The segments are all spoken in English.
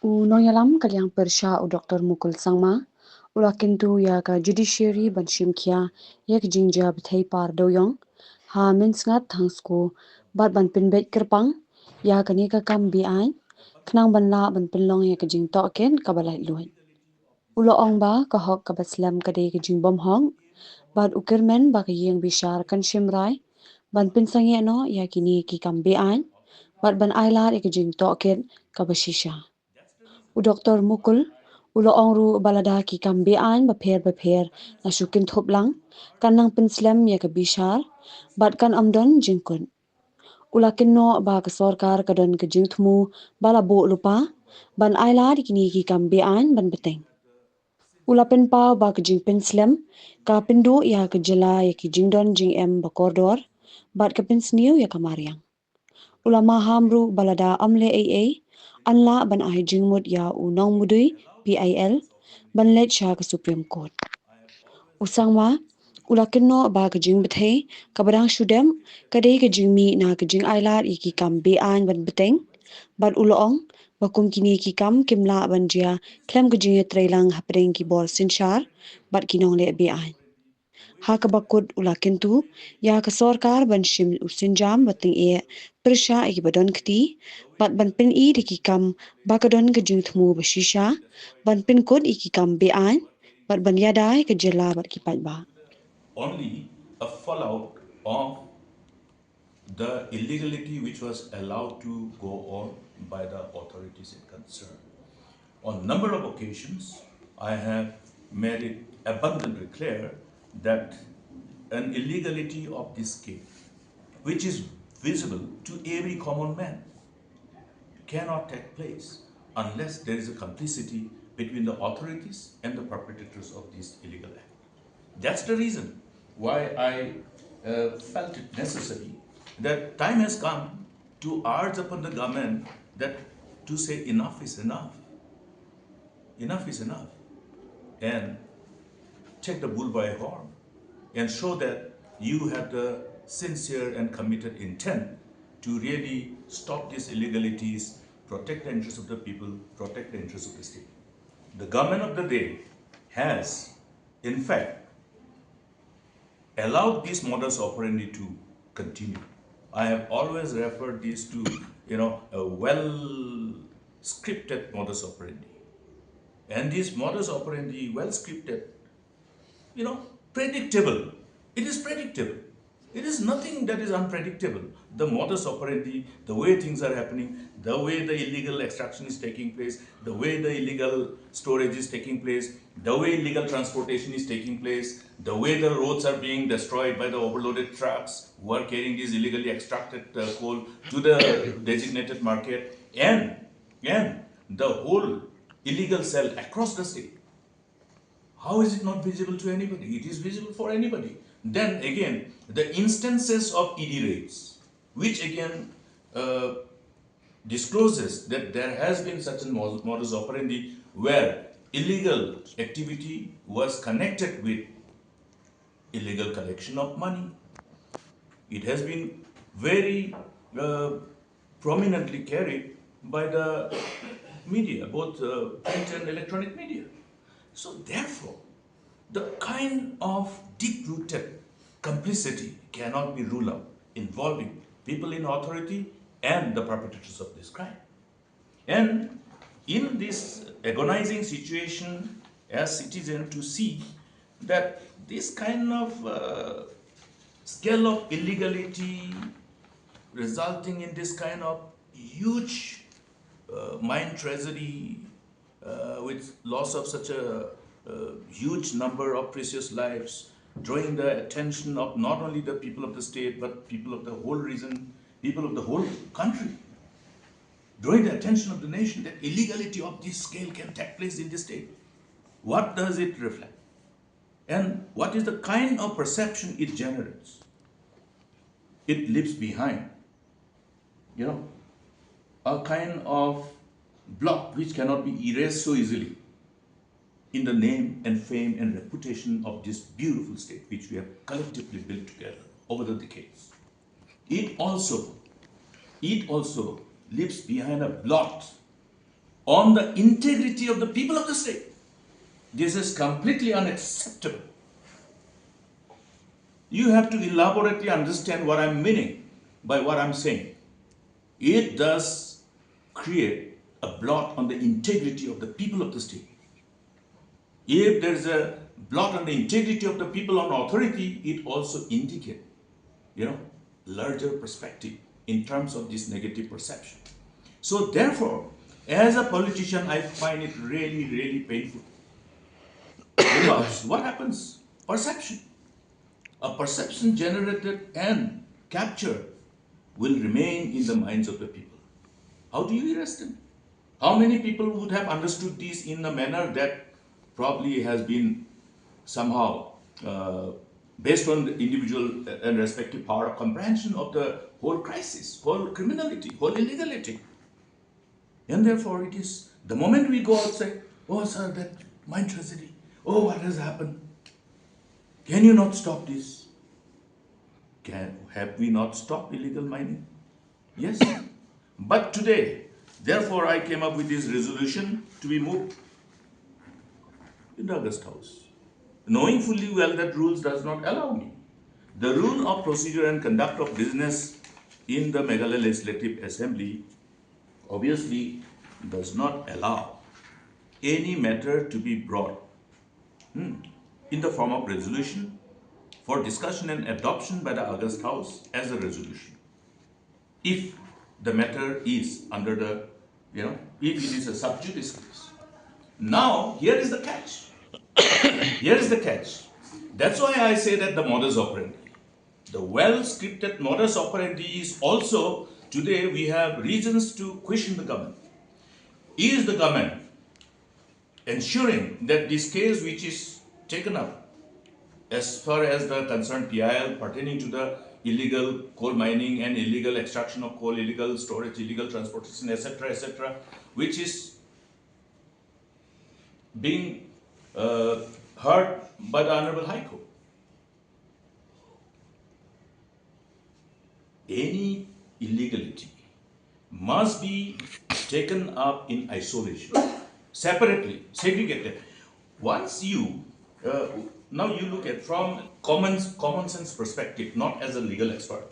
Noyalam kalyang persha u Dr. Mukul sangma ula kintu ya ka judiciary ban shimkhia yak jingja bthei par doyong ha minsngat thangsku bat ban pinbet kerpang ya kani ka Kam Beaiñ khnang ban la ban pinlong ya ka jing to ken ka balai luai ula ong ba ka hok ka baslam ka de ka jing bom hong bat ukirmen ba ka yeng bishar kan shimrai ban pinsangi no ya kini ki Kam Beaiñ bat ban Ailad ya ka jing to ken ka bashisha u Dr. Mukul ulo ongru balada ki Kam Beaiñ bapher na shukin thoplang kanang pinslam ya ka bishar bat kan amdon jingkun ulakin no ba ka sarkar kadon ka Jingthmu bala bo lupa ban Ailad kini ki Kam Beaiñ ban Bteng ulapin pa ba ka jing pinslam ka pindu ya ka jylla ya ki jingdon jing em ba kordor bat ka pinsniu ya ka mariang ulama hamru balada amle AA anla ban ai jingmut ya u nong mudui PIL ban let sha ka Supreme Court usangma ulakin no ba ka jing bthei ka barang shudem ka dei ka jing mi na ka jing Ailad ki Kam Beaiñ ban Bteng ban ulong bakum kini ki kam kimla ban jia klem ka jing trailang hapring ki bor sinshar bat kinong le Beaiñ ha ka bakut ulakin tu ya ka sarkar ban shim usinjam bating e persha ki badon kti bat ban pin I ki kam bakadon ka Jingthmu bashisha ban pin kod ki Kam Beaiñ bat ban yadai ka jylla bat ki ba Only a fallout of the illegality which was allowed to go on by the authorities in concern. On a number of occasions, I have made it abundantly clear that an illegality of this scale, which is visible to every common man, cannot take place unless there is a complicity between the authorities and the perpetrators of this illegal act. That's the reason why I felt it necessary that time has come to urge upon the government that to say enough is enough. Enough is enough. And take the bull by a horn and show that you have the sincere and committed intent to really stop these illegalities, protect the interests of the people, protect the interests of the state. The government of the day has, in fact, allowed this modus operandi to continue. I have always referred this to, a well scripted modus operandi. And this modus operandi, well scripted, predictable. It is predictable. It is nothing that is unpredictable. The modus operandi, the way things are happening, the way the illegal extraction is taking place, the way the illegal storage is taking place, the way illegal transportation is taking place, the way the roads are being destroyed by the overloaded trucks who are carrying this illegally extracted coal to the designated market, and the whole illegal cell across the state. How is it not visible to anybody? It is visible for anybody. Then again, the instances of ED raids, which again discloses that there has been such a modus operandi where illegal activity was connected with illegal collection of money. It has been very prominently carried by the media, both print and electronic media. So therefore, the kind of deep-rooted complicity cannot be ruled out involving people in authority and the perpetrators of this crime. And in this agonizing situation as citizens to see that this kind of scale of illegality resulting in this kind of huge mine treasury with loss of such a huge number of precious lives, drawing the attention of not only the people of the state but people of the whole region, people of the whole country, drawing the attention of the nation that illegality of this scale can take place in this state. What does it reflect? And what is the kind of perception it generates? It leaves behind, a kind of block which cannot be erased so easily in the name and fame and reputation of this beautiful state which we have collectively built together over the decades. It also leaves behind a blot on the integrity of the people of the state. This is completely unacceptable. You have to elaborately understand what I'm meaning by what I'm saying. It does create a blot on the integrity of the people of the state. If there is a blot on the integrity of the people on authority, it also indicates, larger perspective in terms of this negative perception. So therefore, as a politician, I find it really, really painful. Because what happens? Perception. A perception generated and captured will remain in the minds of the people. How do you erase them? How many people would have understood this in a manner that probably has been somehow based on the individual and respective power of comprehension of the whole crisis, whole criminality, whole illegality? And therefore it is, the moment we go outside, oh sir, that mine tragedy, oh what has happened? Can you not stop this? Have we not stopped illegal mining? Yes. But today, therefore I came up with this resolution to be moved in the August House, knowing fully well that rules does not allow me. The rule of procedure and conduct of business in the Meghalaya Legislative Assembly obviously does not allow any matter to be brought in the form of resolution for discussion and adoption by the August House as a resolution. If the matter is under the, if it is a sub judice case. Now, here is the catch. Here is the catch. That's why I say that the modus operandi, the well-scripted modus operandi is also, today we have reasons to question the government. Is the government ensuring that this case which is taken up as far as the concerned PIL pertaining to the illegal coal mining and illegal extraction of coal, illegal storage, illegal transportation, etc., which is being heard by the Honorable High Court? Any illegality must be taken up in isolation, separately, segregated. Once you, now you look at from common sense perspective, not as a legal expert,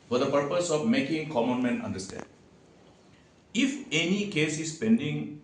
for the purpose of making common men understand. If any case is pending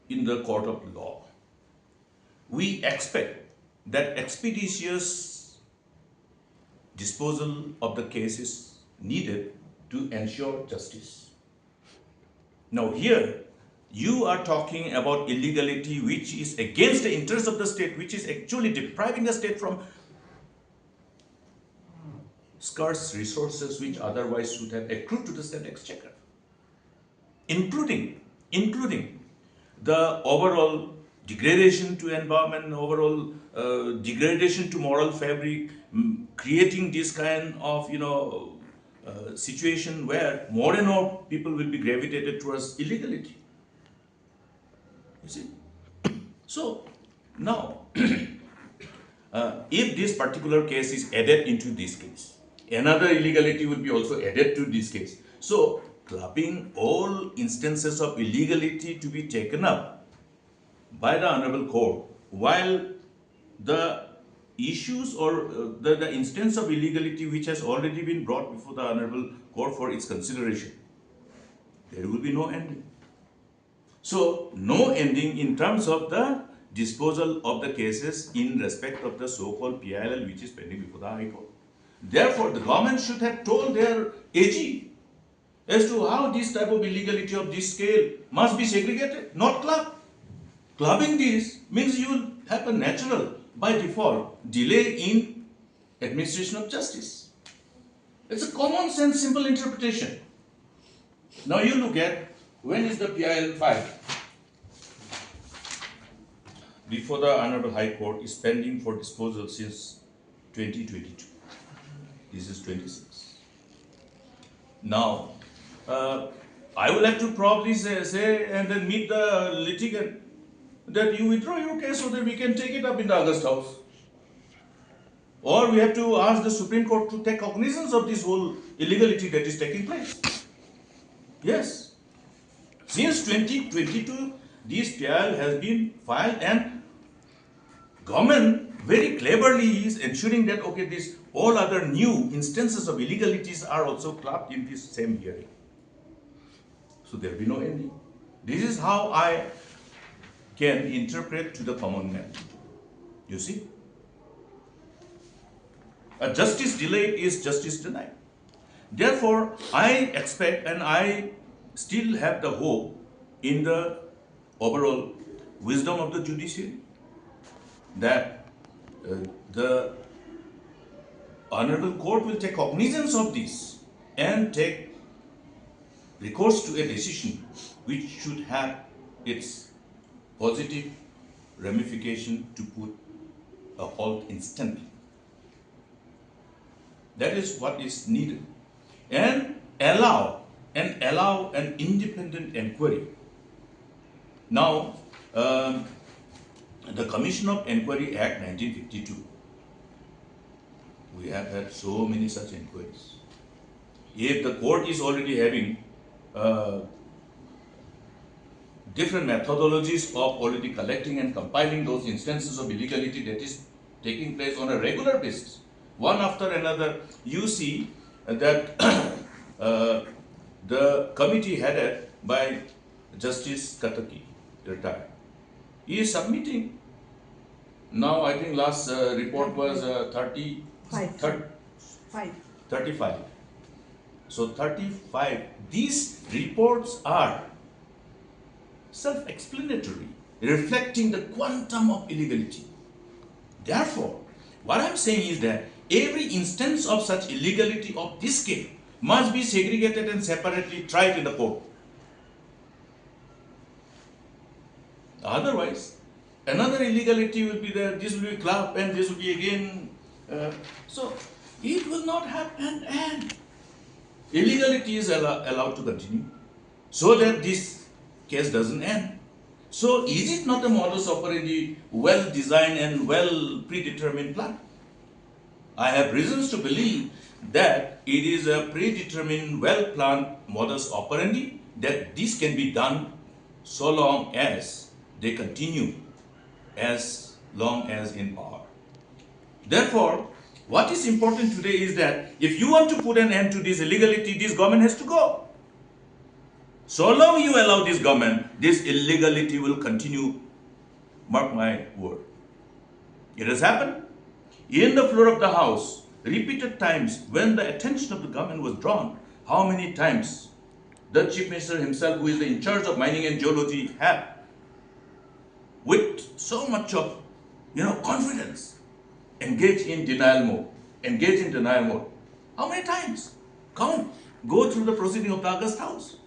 in the court of law, we expect that expeditious disposal of the case is needed to ensure justice. Now here, you are talking about illegality which is against the interests of the state, which is actually depriving the state from scarce resources which otherwise should have accrued to the state exchequer, including the overall degradation to environment, overall degradation to moral fabric, creating this kind of situation where more and more people will be gravitated towards illegality. You see? So now, if this particular case is added into this case, another illegality will be also added to this case. So clubbing all instances of illegality to be taken up by the Honorable Court, while the issues or the instance of illegality which has already been brought before the Honorable Court for its consideration, there will be no ending. So, no ending in terms of the disposal of the cases in respect of the so-called PIL which is pending before the High Court. Therefore, the government should have told their AG as to how this type of illegality of this scale must be segregated, not clubbed. Clubbing this means you will have a natural, by default, delay in administration of justice. It's a common sense, simple interpretation. Now you look at, when is the PIL filed? Before the Honorable High Court is pending for disposal since 2022. This is 26. Now, I will have to probably say and then meet the litigant that you withdraw your case so that we can take it up in the August House. Or we have to ask the Supreme Court to take cognizance of this whole illegality that is taking place. Yes. Since 2022, this PIL has been filed, and government very cleverly is ensuring that okay, this all other new instances of illegalities are also clubbed in this same hearing. So there will be no ending. This is how I can interpret to the common man. You see? A justice delayed is justice denied. Therefore, I expect and I still have the hope in the overall wisdom of the judiciary that the Honorable Court will take cognizance of this and take recourse to a decision which should have its positive ramification to put a halt instantly. That is what is needed. And allow an independent inquiry. Now, the Commission of Inquiry Act 1952, we have had so many such inquiries. If the court is already having different methodologies of already collecting and compiling those instances of illegality that is taking place on a regular basis, one after another, you see that the committee headed by Justice Kataki, retired, he is submitting. Now I think last report was 35. So 35. These reports are self-explanatory, reflecting the quantum of illegality. Therefore, what I'm saying is that every instance of such illegality of this scale must be segregated and separately tried in the court. Otherwise, another illegality will be there, this will be clubbed and this will be again. So, it will not have an end. Illegality is allowed to continue so that this case doesn't end. So, is it not a modus operandi well designed and well predetermined plan? I have reasons to believe that it is a predetermined, well planned modus operandi that this can be done so long as they continue as long as in power. Therefore, what is important today is that if you want to put an end to this illegality, this government has to go. So long you allow this government, this illegality will continue. Mark my word. It has happened in the floor of the House repeated times when the attention of the government was drawn. How many times the Chief Minister himself, who is in charge of mining and geology, have with so much of confidence engaged in denial mode. How many times? Count. Go through the proceeding of the August House.